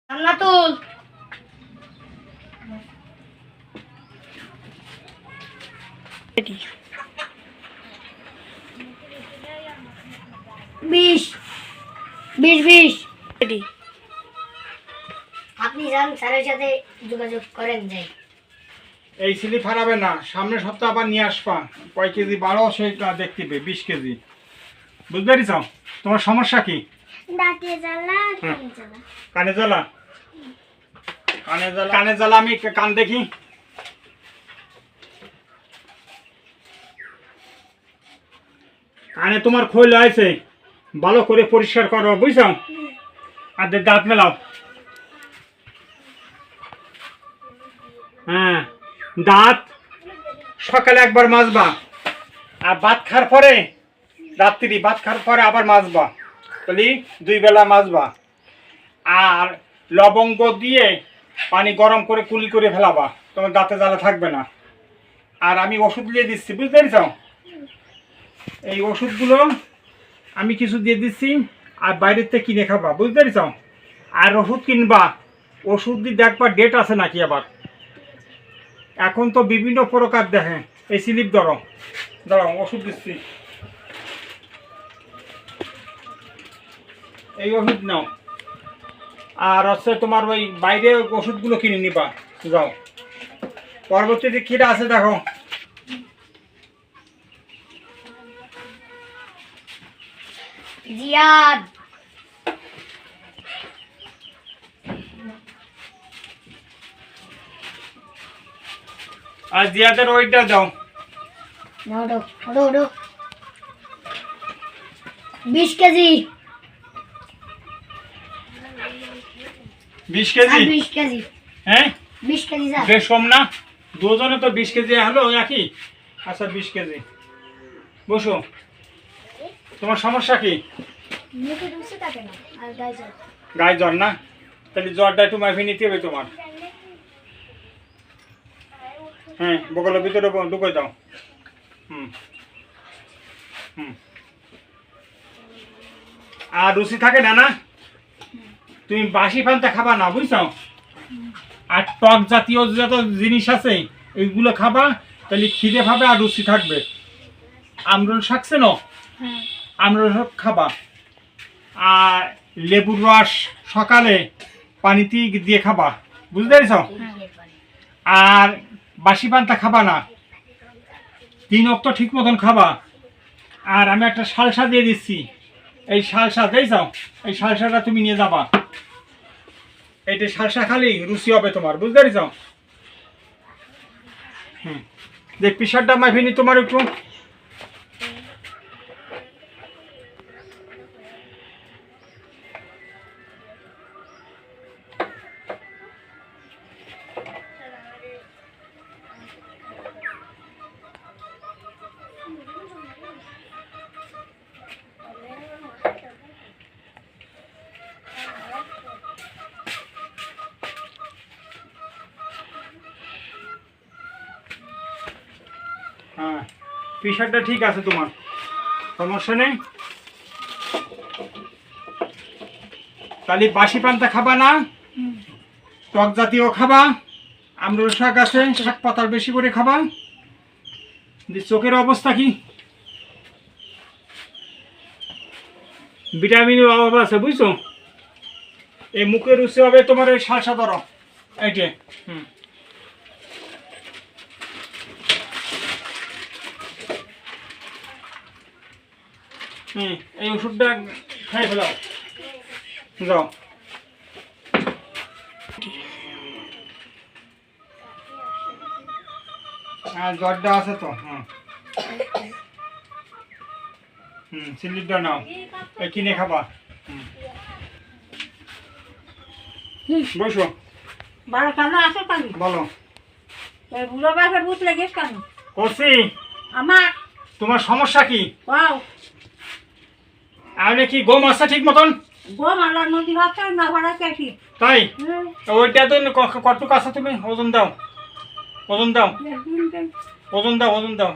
জান্নাতুল বিশ বিশ বিশ আপনি যান স্যারের সাথে যোগাযোগ করেন যাই। এই স্লিপ হারাবে না, সামনের সপ্তাহ আবার নিয়ে আসবা। কয় কেজি বাড়ো সেটা দেখতে হবে। 20 কেজি, বুঝতে পারিস? তোমার সমস্যা কি? দাঁতে জ্বালা, কানে জ্বালা। কানে জ্বালা আমি কান দেখি। কানে তোমার খোল আছে, ভালো করে পরিষ্কার করো, বুঝছো? আর দাঁত মেলাও। হ্যাঁ, দাঁত সকালে একবার মাজবা, আর ভাত খাওয়ার পরে, রাত্রি ভাত খাওয়ার পরে আবার মাজবা। তাহলে 2 বেলা মাজবা। আর লবঙ্গ দিয়ে পানি গরম করে কুলি করে ফেলাবা, তোমার দাঁতে জ্বালা থাকবে না। আর আমি ওষুধ দিয়ে দিচ্ছি, বুঝতে পেরেছ? এই ওষুধগুলো আমি কিছু দিয়ে দিচ্ছি, আর বাইরের থেকে কিনে খাবা, বুঝতে পেরেছ? আর ওষুধ কিনবা, ওষুধ দিয়ে দেখবা ডেট আছে নাকি। আবার এখন তো বিভিন্ন প্রকার দেখে। এই স্লিপ দাঁড়াও ওষুধ দিচ্ছি। এই ওষুধ নাও, আর হচ্ছে তোমার ওই বাইরে ওষুধগুলো কিনে নিবা। যাও, পরবর্তীতে কিটা আছে দেখো। জিয়াদ আর জিয়াদের ওইটা দাও। 20 কেজি 20 কেজি 20 কেজি হ্যাঁ 20 কেজি স্যার। বেশ কম না? দুজনে তো 20 কেজি হলো একই। আচ্ছা 20 কেজি। বসো, তোমার সমস্যা কি? মুখে ঢুকছে থাকে না আর গায়ে জ্বর। গায়ে জ্বর না? তাহলে জ্বরটা একটু মাফিয়ে নিতে হবে তোমার। হ্যাঁ, বগলের ভিতরে ঢুকে দাও। হুম হুম আর রুচি থাকে না? না, তুমি বাসি পান্তা খাবা না, বুঝছো? আর টক জাতীয় যত জিনিস আছে এইগুলো খাবা, তাহলে খিদে পাবে আর রুচি থাকবে। আমরুল শাকছে না, আমরুল শাক খাবা। আর লেবুর রস সকালে পানিতে দিয়ে খাবা, বুঝতে পেরেছ? আর বাসি পান্তা খাবা না, 3 অক্ত ঠিক মতন খাবা। আর আমি একটা সালসা দিয়ে দিচ্ছি, এই সালসা দিয়েছ, এই সালসাটা তুমি নিয়ে যাবা। এইটা সালসা খালি রুচি হবে তোমার, বুঝতে পেরেছ? হুম, যে প্রেশারটা মাফিনি তোমার একটু। হ্যাঁ, প্রেশারটা ঠিক আছে তোমার, সমস্যা নেই। তাহলে বাসি পান্তা খাবা না, টক জাতীয় খাবা, আমরুল শাক আছে, শাক পাতা বেশি করে খাবা। চোখের অবস্থা কি? ভিটামিনের অভাব আছে, বুঝছো? এই মুখের রুচি হবে তোমার এই সালসা ধরো, এইটে। হুম, এই ওষুধটা খাই ফেলাও, যাও। আর জ্বরটা আছে তো? স্লিপটা নাও, এই কিনে খাবা। বসো, বারো কেন আসো কেন? বলো। বুড়ো বাপের ভূত লেগেছ কেন? করছি। আমার তোমার সমস্যা কি? ওয়াও, আপনি কি গম আছে ঠিক মতন? গম আলার নদী ভাবছো না ভাড়া কেটে? তাই ওইটা তো কতটুকু আছে? তুমি ওজন দাও, ওজন দাও, ওজন দাও, ওজন দাও।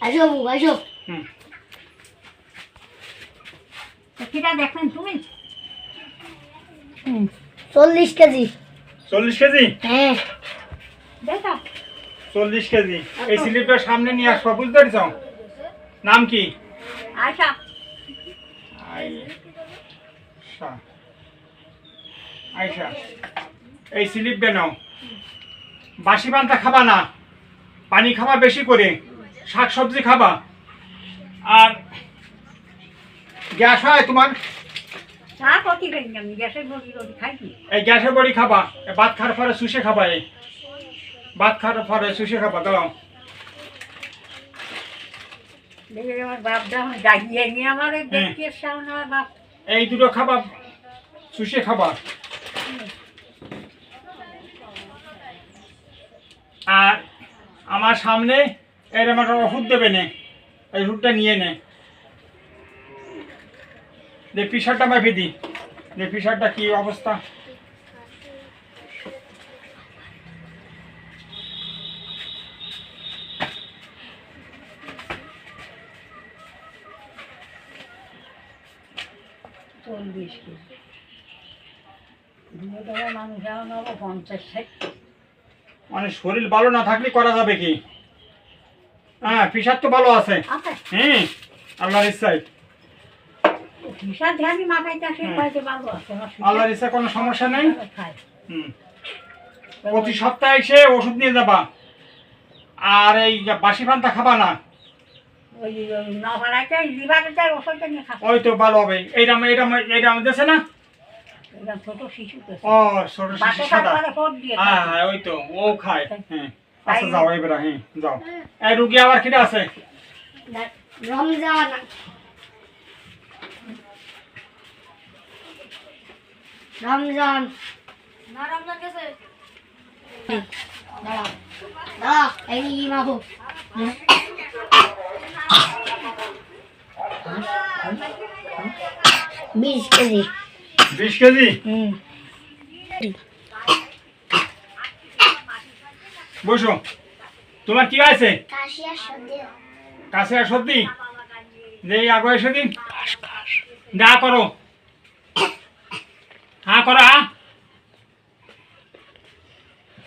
আসো আসো। হুম, কিটা দেখেন তুমি? 40 কেজি। 40 কেজি? হ্যাঁ। 40 কেজি। এই স্লিপটা সামনে নিয়ে আসবা, বুঝতে পারছ? নাম কি? আয়শা। আয়শা। আয়শা, এই স্লিপটা নাও। বাসি পান্তা খাবা না, পানি খাবা বেশি করে, শাক সবজি খাবা। আর গ্যাস হয় তোমার? চা কতি খাই আমি, গ্যাসের বড়ি রোটি খাই কি? এই গ্যাসের বড়ি খাবা, ভাত খাওয়ার পরে শুষে খাবা। এই ভাত খাওয়ার পরে শুষে খাবা। দাও। দেখে আমার বাপ যখন জাগিয়ে নিয়ে আমার দেখতে সামনে আমার বাপ। এই দুটো খাবা, শুষে খাবা। আর আমার সামনে এরকম একটা ওষুধ দেবে নে, এই ওষুধটা নিয়ে নে। যে প্রেশারটা মাপি দি, যে প্রেশারটা কি অবস্থা। চল্লিশ কেজি। দুটো টাকা মানুষ এখন হবো 50-60। মানে শরীর ভালো না থাকলে করা যাবে কি? হ্যাঁ, প্রেশার তো ভালো আছে। আচ্ছা, হ্যাঁ, আল্লাহর ইচ্ছায়। হিসাব ধ্যানই মাথায় আসে, পাইতে ভালো আছে। আল্লাহর ইচ্ছায় কোনো সমস্যা নেই। খাই। হুম, প্রতি সপ্তাহে এসে ওষুধ নিয়ে যাবা। আর এই বাসি পান্তা খাবা না। ওই নভরাইতে লিভারের ওষুধটা নিয়ে খাস। ওই তো ভালো হবে। এইরাম দেশে না? এটা ছোট শিশু তো। ও, ছোট শিশু সাদা। হ্যাঁ হ্যাঁ, ওই তো ও খায়। হ্যাঁ, আচ্ছা যাও এবার। হ্যাঁ যাও। এই রুগী আবার কিটা আছে? রমজান। রমজান। না রমজান গেছে। দাঁড়া দাঁড়া, এই মাহু। 20 কেজি। 20 কেজি? বসো। তোমার কি আছে? কাশি আর সর্দি। যে আগে সেদিন যা করো, হ্যাঁ করো। হ্যাঁ,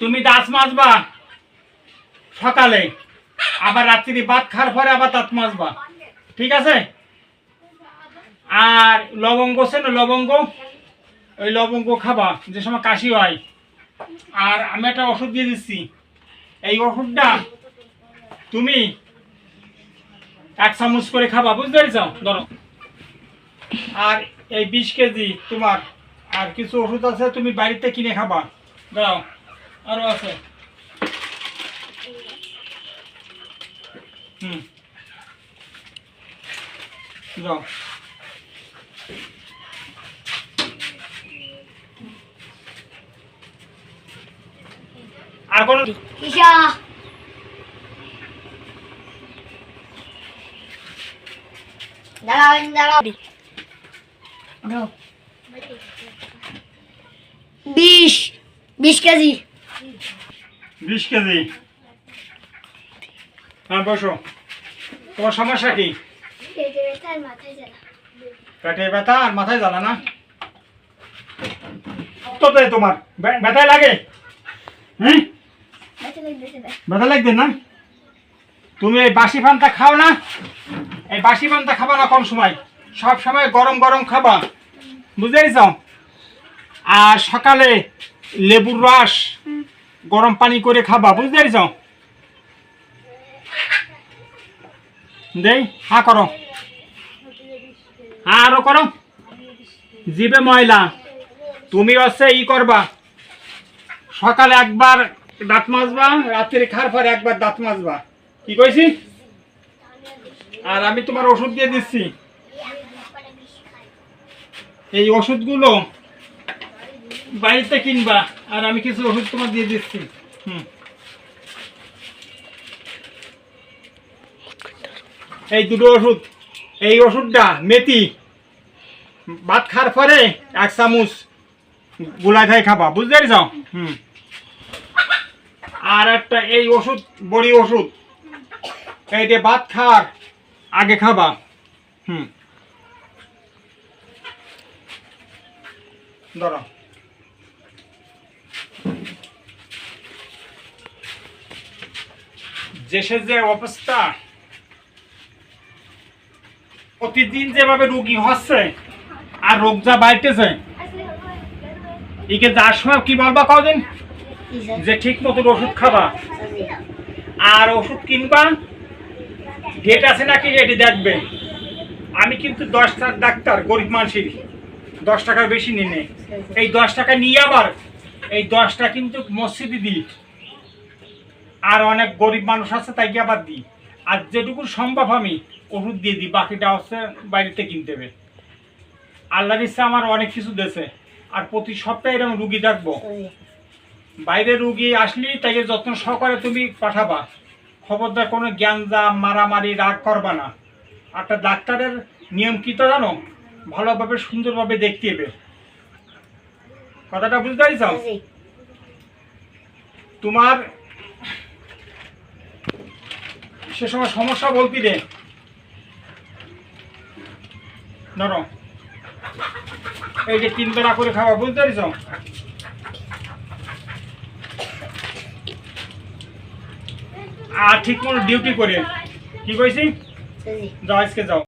তুমি দাঁত মাজবা সকালে, আবার রাত্রি ভাত খাওয়ার পরে আবার দাঁত মাজবা, ঠিক আছে? আর লবঙ্গ আছে না, লবঙ্গ, ওই লবঙ্গ খাবা যে সময় কাশি হয়। আর আমি একটা ওষুধ দিয়ে দিচ্ছি, এই ওষুধটা তুমি 1 চামচ করে খাবা, বুঝতে পেরেছ? ধরো। আর এই 20 কেজি তোমার। আর কিছু ওষুধ আছে, তুমি বাড়িতে কিনে খাবা। দাও, আরো আছে। যাও। আর কোন ঈশা। দাঁড়াও দাঁড়াও। 20 কেজি। 20 কেজি। হ্যাঁ বসো। তোমার সমস্যা কি? পেটে ব্যথা আর মাথায় জ্বালা না? তো তোমার ব্যথায় লাগে? হ্যাঁ, ব্যথা লাগবে না? তুমি এই বাসি পান্তা খাও না? এই বাসি পান্তা খাবা না কোন সময়? সব সময় গরম গরম খাবা, বুঝতে পেরেছ? আর সকালে লেবুর রস গরম পানি করে খাবা, বুঝতে পেরেছ? দেই, হ্যাঁ করো। হ্যাঁ আরো করো। জিভে ময়লা। তুমি হচ্ছে ই করবা, সকালে একবার দাঁত মাজবা, রাত্রি খাওয়ার পর একবার দাঁত মাজবা, কি কইছি? আর আমি তোমার ওষুধ দিয়ে দিচ্ছি। এই ওষুধগুলো বাড়িতে কিনবা, আর আমি কিছু ওষুধ তোমার দিয়ে দিচ্ছি। এই দুটো ওষুধ। এই ওষুধটা মেথি ভাত খাওয়ার পরে 1 চামচ গুলাই খাই খাবা, বুঝতে পেরেছ? আর একটা এই ওষুধ, বড়ি ওষুধ, এইটা ভাত খাওয়ার আগে খাবা। ধরো। দেশের যে অবস্থা, প্রতিদিন যেভাবে রোগী হচ্ছে আর রোগ যা বাড়তেছে, একে যার সময় কি বলবা কদিন কি স্যার? যে ঠিক মতো ওষুধ খাবা স্যার জি। আর ওষুধ কিনবা, ডেট আছে নাকি এটি দেখবে। আমি কিন্তু 10 টাকার ডাক্তার, গরিব মানুষের 10 টাকার বেশি নিই নে। এই 10 টাকা নিয়ে আবার এই 10টা কিন্তু মসজিদে দিই, আর অনেক গরিব মানুষ আছে তাইকে আবার দিই। আর যেটুকু সম্ভব আমি ওষুধ দিয়ে দিই, বাকিটা হচ্ছে বাড়িতে কিনতে হবে। আল্লাহর ইচ্ছা আমার অনেক কিছু দেছে, আর প্রতি সপ্তাহে এরকম রুগী দেখবো। স্যার জি। বাইরে রুগী আসলে তাকে যত্ন সহকারে তুমি পাঠাবা, খবরদার কোনো জ্ঞানজাম মারামারি রাগ করবা না। একটা ডাক্তারের নিয়ম কি তো জানো, ভালোভাবে সুন্দরভাবে দেখতে হবে। কথাটা বুঝতে পারছ? স্যার জি। তোমার সে সময় সমস্যা বলতি রে ধরো, এই যে 3 বেলা করে খাওয়া, বুঝতে পারছ? আর ঠিক মতো ডিউটি করে, কি কইছি, স্যার জি। যাও আজকে যাও।